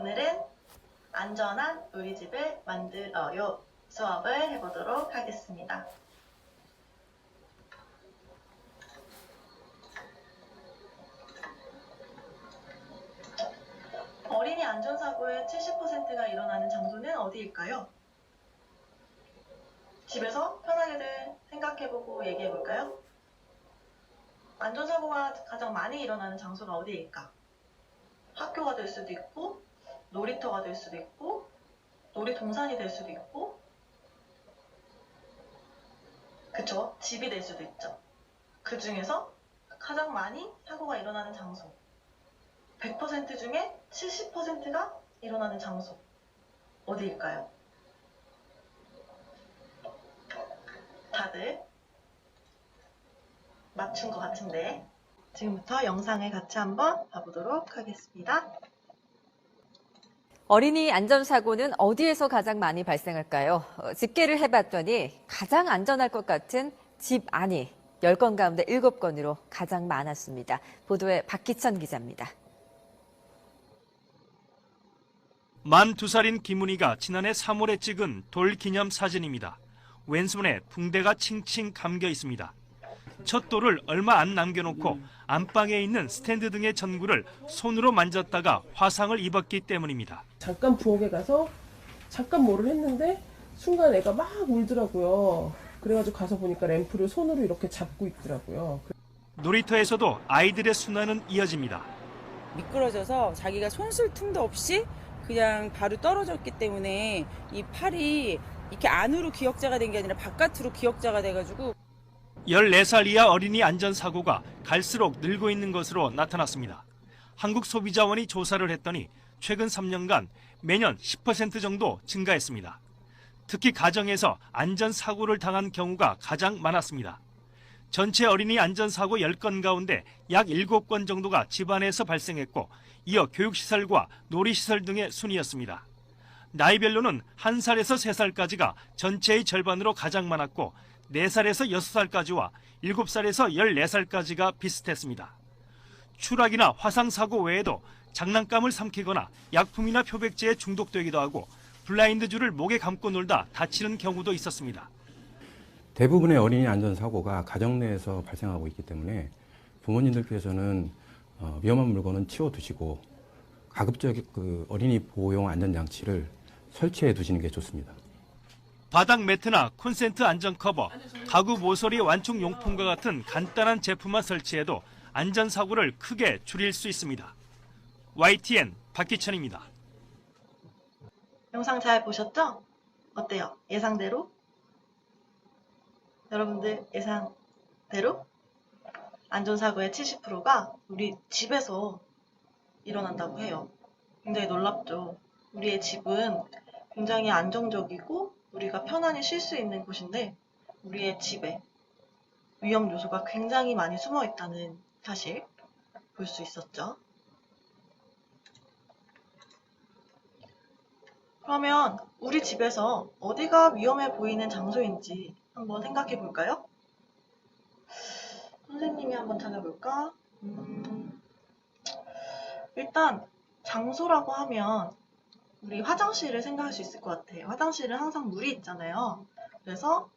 오늘은 안전한 우리 집을 만들어요 수업을 해보도록 하겠습니다. 어린이 안전사고의 70%가 일어나는 장소는 어디일까요? 집에서 편하게들 생각해보고 얘기해볼까요? 안전사고가 가장 많이 일어나는 장소가 어디일까? 학교가 될 수도 있고, 놀이터가 될 수도 있고, 놀이동산이 될 수도 있고, 그쵸? 집이 될 수도 있죠. 그 중에서 가장 많이 사고가 일어나는 장소, 100% 중에 70%가 일어나는 장소, 어디일까요? 다들 맞춘 것 같은데 지금부터 영상을 같이 한번 봐보도록 하겠습니다. 어린이 안전사고는 어디에서 가장 많이 발생할까요? 집계를 해봤더니 가장 안전할 것 같은 집 안이 10건 가운데 7건으로 가장 많았습니다. 보도에 박기천 기자입니다. 42살인 김은희가 지난해 3월에 찍은 돌 기념 사진입니다. 왼손에 붕대가 칭칭 감겨 있습니다. 첫 돌을 얼마 안 남겨놓고 안방에 있는 스탠드 등의 전구를 손으로 만졌다가 화상을 입었기 때문입니다. 잠깐 부엌에 가서 잠깐 뭐를 했는데 순간 애가 막 울더라고요. 그래가지고 가서 보니까 램프를 손으로 이렇게 잡고 있더라고요. 놀이터에서도 아이들의 순환은 이어집니다. 미끄러져서 자기가 손쓸 틈도 없이 그냥 바로 떨어졌기 때문에 이 팔이 이렇게 안으로 기역자가 된 게 아니라 바깥으로 기역자가 돼가지고 14살 이하 어린이 안전사고가 갈수록 늘고 있는 것으로 나타났습니다. 한국소비자원이 조사를 했더니 최근 3년간 매년 10% 정도 증가했습니다. 특히 가정에서 안전사고를 당한 경우가 가장 많았습니다. 전체 어린이 안전사고 10건 가운데 약 7건 정도가 집안에서 발생했고 이어 교육시설과 놀이시설 등의 순이었습니다. 나이별로는 1살에서 3살까지가 전체의 절반으로 가장 많았고 4살에서 6살까지와 7살에서 14살까지가 비슷했습니다. 추락이나 화상사고 외에도 장난감을 삼키거나 약품이나 표백제에 중독되기도 하고 블라인드 줄을 목에 감고 놀다 다치는 경우도 있었습니다. 대부분의 어린이 안전사고가 가정 내에서 발생하고 있기 때문에 부모님들께서는 위험한 물건은 치워두시고 가급적 어린이 보호용 안전장치를 설치해 두시는 게 좋습니다. 바닥 매트나 콘센트 안전 커버, 가구 모서리 완충 용품과 같은 간단한 제품만 설치해도 안전사고를 크게 줄일 수 있습니다. YTN 박기천입니다. 영상 잘 보셨죠? 어때요? 예상대로? 여러분들 예상대로? 안전사고의 70%가 우리 집에서 일어난다고 해요. 굉장히 놀랍죠? 우리의 집은 굉장히 안정적이고 우리가 편안히 쉴 수 있는 곳인데 우리의 집에 위험 요소가 굉장히 많이 숨어 있다는 사실 볼 수 있었죠. 그러면 우리 집에서 어디가 위험해 보이는 장소인지 한번 생각해 볼까요? 선생님이 한번 찾아볼까? 일단 장소라고 하면 우리 화장실을 생각할 수 있을 것 같아요. 화장실은 항상 물이 있잖아요. 그래서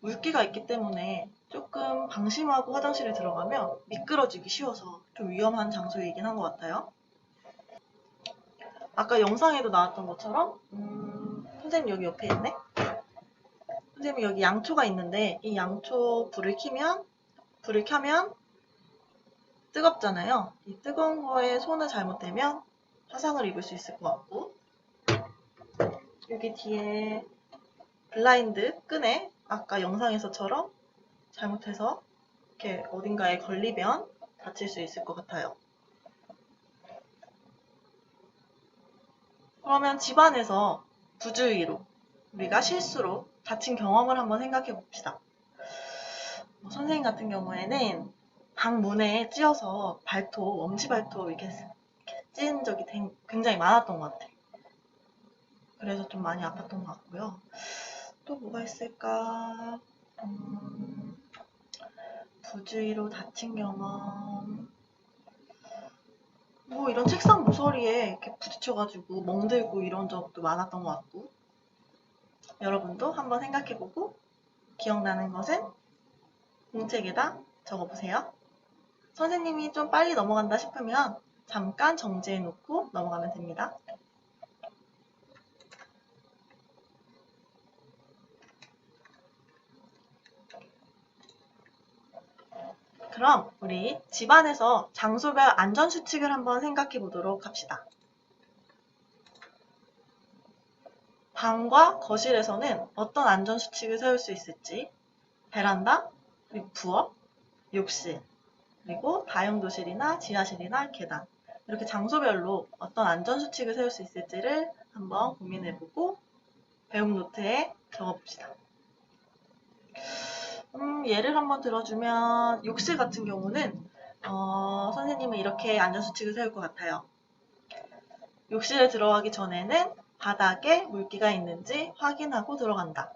물기가 있기 때문에 조금 방심하고 화장실에 들어가면 미끄러지기 쉬워서 좀 위험한 장소이긴 한 것 같아요. 아까 영상에도 나왔던 것처럼 선생님 여기 옆에 있네? 선생님 여기 양초가 있는데 이 양초 불을 켜면 뜨겁잖아요. 이 뜨거운 거에 손을 잘못 대면 화상을 입을 수 있을 것 같고 여기 뒤에 블라인드 끈에 아까 영상에서처럼 잘못해서 이렇게 어딘가에 걸리면 다칠 수 있을 것 같아요. 그러면 집안에서 부주의로 우리가 실수로 다친 경험을 한번 생각해 봅시다. 선생님 같은 경우에는 방 문에 찧어서 엄지발톱 이렇게 찐 적이 굉장히 많았던 것 같아요. 그래서 좀 많이 아팠던 것 같고요. 또 뭐가 있을까? 부주의로 다친 경험. 뭐 이런 책상 모서리에 이렇게 부딪혀가지고 멍들고 이런 적도 많았던 것 같고, 여러분도 한번 생각해보고 기억나는 것은 공책에다 적어보세요. 선생님이 좀 빨리 넘어간다 싶으면 잠깐 정지해놓고 넘어가면 됩니다. 그럼 우리 집안에서 장소별 안전수칙을 한번 생각해 보도록 합시다. 방과 거실에서는 어떤 안전수칙을 세울 수 있을지, 베란다, 그리고 부엌, 욕실, 그리고 다용도실이나 지하실이나 계단, 이렇게 장소별로 어떤 안전수칙을 세울 수 있을지를 한번 고민해보고 배움 노트에 적어봅시다. 예를 한번 들어주면 욕실 같은 경우는 선생님은 이렇게 안전수칙을 세울 것 같아요. 욕실에 들어가기 전에는 바닥에 물기가 있는지 확인하고 들어간다.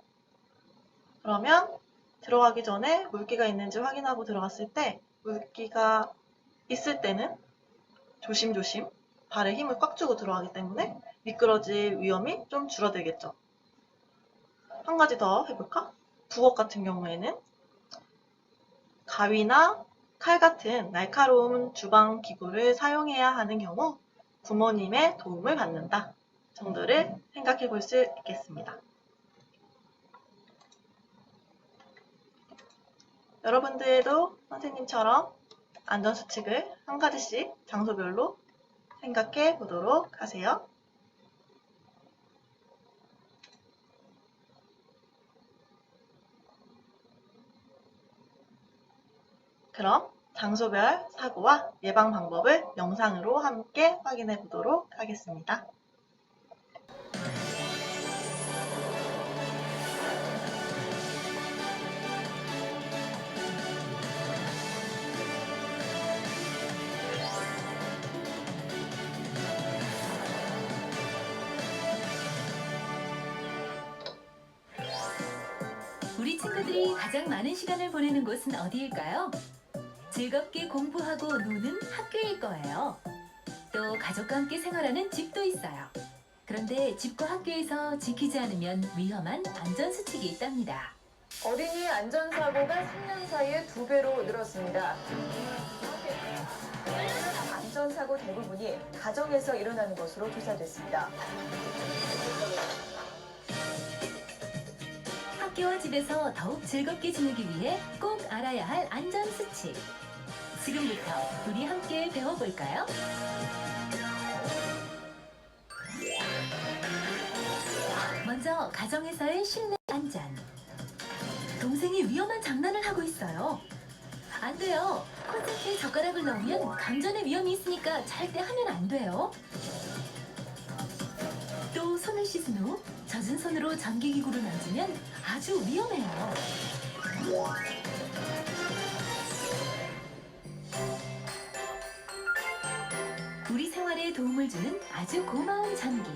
그러면 들어가기 전에 물기가 있는지 확인하고 들어갔을 때 물기가 있을 때는 조심조심 발에 힘을 꽉 주고 들어가기 때문에 미끄러질 위험이 좀 줄어들겠죠. 한 가지 더 해볼까? 부엌 같은 경우에는 가위나 칼 같은 날카로운 주방 기구를 사용해야 하는 경우 부모님의 도움을 받는다 정도를 생각해 볼 수 있겠습니다. 여러분들도 선생님처럼 안전수칙을 한 가지씩 장소별로 생각해 보도록 하세요. 그럼 장소별 사고와 예방 방법을 영상으로 함께 확인해 보도록 하겠습니다. 우리 친구들이 가장 많은 시간을 보내는 곳은 어디일까요? 즐겁게 공부하고 노는 학교일 거예요. 또 가족과 함께 생활하는 집도 있어요. 그런데 집과 학교에서 지키지 않으면 위험한 안전수칙이 있답니다. 어린이 안전사고가 3년 사이에 2배로 늘었습니다. 안전사고 대부분이 가정에서 일어나는 것으로 조사됐습니다. 학교와 집에서 더욱 즐겁게 지내기 위해 꼭 알아야 할 안전수칙. 지금부터 우리 함께 배워볼까요? 먼저 가정에서의 실내 안전. 동생이 위험한 장난을 하고 있어요. 안 돼요. 콘센트에 젓가락을 넣으면 감전의 위험이 있으니까 절대 하면 안 돼요. 또 손을 씻은 후 젖은 손으로 전기기구를 만지면 아주 위험해요. 우리 생활에 도움을 주는 아주 고마운 전기.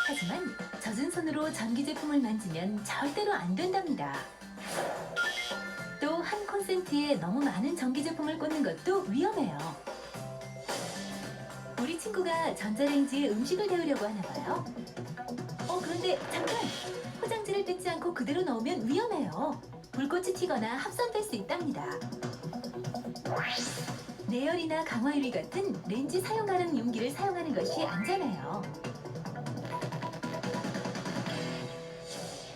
하지만 젖은 손으로 전기 제품을 만지면 절대로 안 된답니다. 또 한 콘센트에 너무 많은 전기 제품을 꽂는 것도 위험해요. 우리 친구가 전자레인지에 음식을 데우려고 하나 봐요. 그런데 잠깐! 포장지를 뜯지 않고 그대로 넣으면 위험해요. 불꽃이 튀거나 합선될 수 있답니다. 내열이나 강화유리 같은 렌즈 사용 가능 용기를 사용하는 것이 안전해요.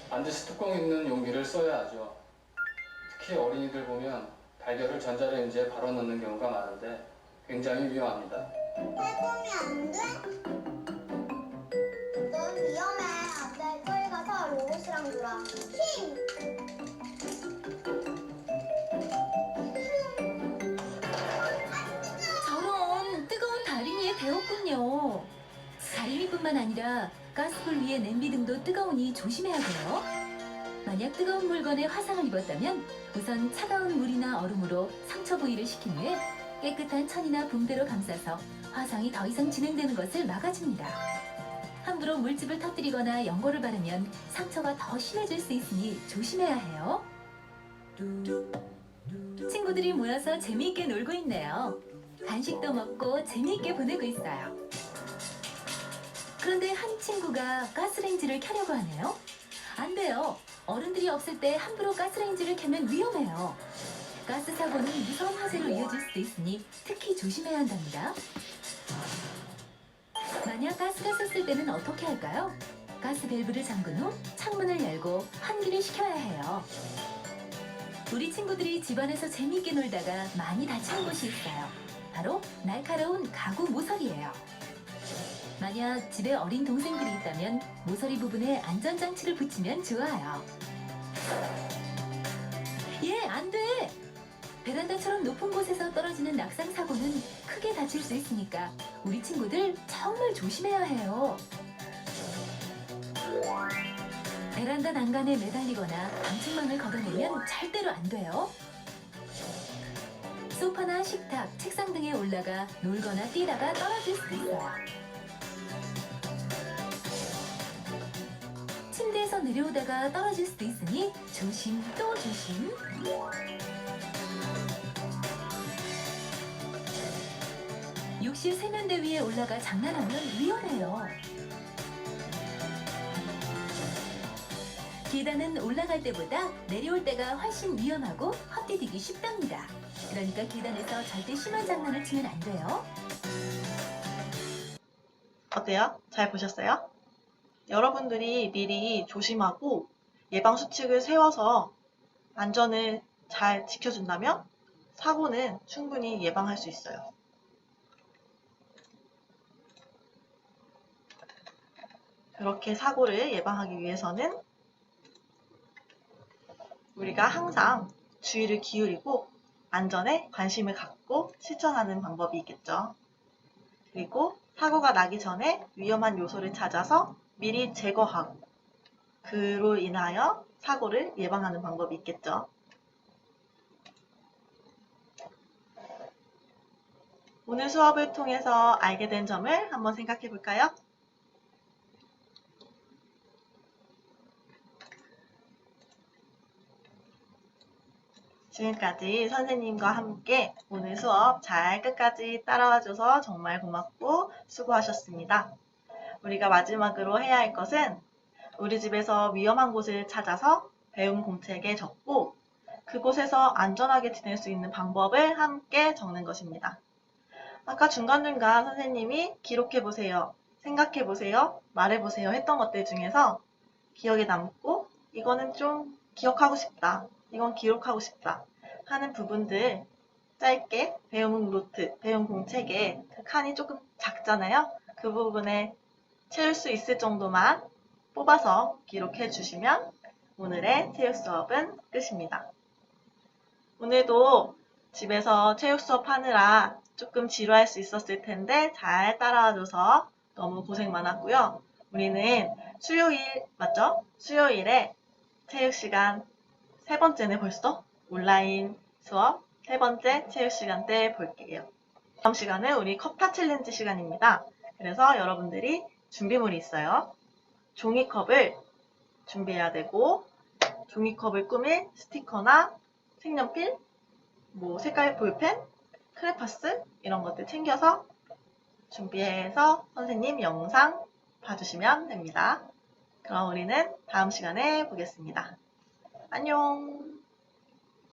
반드시 뚜껑 있는 용기를 써야 하죠. 특히 어린이들 보면 달걀을 전자레인지에 바로 넣는 경우가 많은데 굉장히 위험합니다. 해보면 안 돼? 넌 위험해. 안 돼. 빨리 가서 로봇이랑 놀아. 힘! 저런 뜨거운 다리미에 데웠군요. 다리미뿐만 아니라 가스불 위에 냄비 등도 뜨거우니 조심해야 돼요. 만약 뜨거운 물건에 화상을 입었다면 우선 차가운 물이나 얼음으로 상처 부위를 식힌 후에 깨끗한 천이나 붕대로 감싸서 화상이 더 이상 진행되는 것을 막아줍니다. 함부로 물집을 터뜨리거나 연고를 바르면 상처가 더 심해질 수 있으니 조심해야 해요. 친구들이 모여서 재미있게 놀고 있네요. 간식도 먹고 재미있게 보내고 있어요. 그런데 한 친구가 가스레인지를 켜려고 하네요. 안 돼요. 어른들이 없을 때 함부로 가스레인지를 켜면 위험해요. 가스 사고는 무서운 화재로 이어질 수도 있으니 특히 조심해야 한답니다. 만약 가스가 샜을 때는 어떻게 할까요? 가스 밸브를 잠근 후 창문을 열고 환기를 시켜야 해요. 우리 친구들이 집안에서 재미있게 놀다가 많이 다치는 곳이 있어요. 바로 날카로운 가구 모서리예요. 만약 집에 어린 동생들이 있다면 모서리 부분에 안전장치를 붙이면 좋아요. 안 돼! 베란다처럼 높은 곳에서 떨어지는 낙상 사고는 크게 다칠 수 있으니까 우리 친구들 정말 조심해야 해요. 베란다 난간에 매달리거나 방충망을 걷어내면 절대로 안 돼요. 소파나 식탁, 책상 등에 올라가 놀거나 뛰다가 떨어질 수도 있어요. 침대에서 내려오다가 떨어질 수도 있으니 조심 또 조심. 욕실 세면대 위에 올라가 장난하면 위험해요. 계단은 올라갈 때보다 내려올 때가 훨씬 위험하고 헛디디기 쉽답니다. 그러니까 계단에서 절대 심한 장난을 치면 안 돼요. 어때요? 잘 보셨어요? 여러분들이 미리 조심하고 예방 수칙을 세워서 안전을 잘 지켜준다면 사고는 충분히 예방할 수 있어요. 그렇게 사고를 예방하기 위해서는 우리가 항상 주의를 기울이고 안전에 관심을 갖고 실천하는 방법이 있겠죠. 그리고 사고가 나기 전에 위험한 요소를 찾아서 미리 제거하고 그로 인하여 사고를 예방하는 방법이 있겠죠. 오늘 수업을 통해서 알게 된 점을 한번 생각해 볼까요? 지금까지 선생님과 함께 오늘 수업 잘 끝까지 따라와줘서 정말 고맙고 수고하셨습니다. 우리가 마지막으로 해야 할 것은 우리 집에서 위험한 곳을 찾아서 배움 공책에 적고 그곳에서 안전하게 지낼 수 있는 방법을 함께 적는 것입니다. 아까 중간중간 선생님이 기록해보세요, 생각해보세요, 말해보세요 했던 것들 중에서 기억에 남고 이거는 좀 기억하고 싶다, 이건 기록하고 싶다 하는 부분들 짧게 배움 노트, 배움 공책에 그 칸이 조금 작잖아요. 그 부분에 채울 수 있을 정도만 뽑아서 기록해 주시면 오늘의 체육 수업은 끝입니다. 오늘도 집에서 체육 수업 하느라 조금 지루할 수 있었을 텐데 잘 따라와줘서 너무 고생 많았고요. 우리는 수요일, 맞죠? 수요일에 체육 시간 세 번째네 벌써? 온라인 수업 세 번째 체육 시간 때 볼게요. 다음 시간은 우리 컵타 챌린지 시간입니다. 그래서 여러분들이 준비물이 있어요. 종이컵을 준비해야 되고 종이컵을 꾸밀 스티커나 색연필, 색깔 볼펜, 크레파스 이런 것들 챙겨서 준비해서 선생님 영상 봐주시면 됩니다. 그럼 우리는 다음 시간에 보겠습니다. 안녕!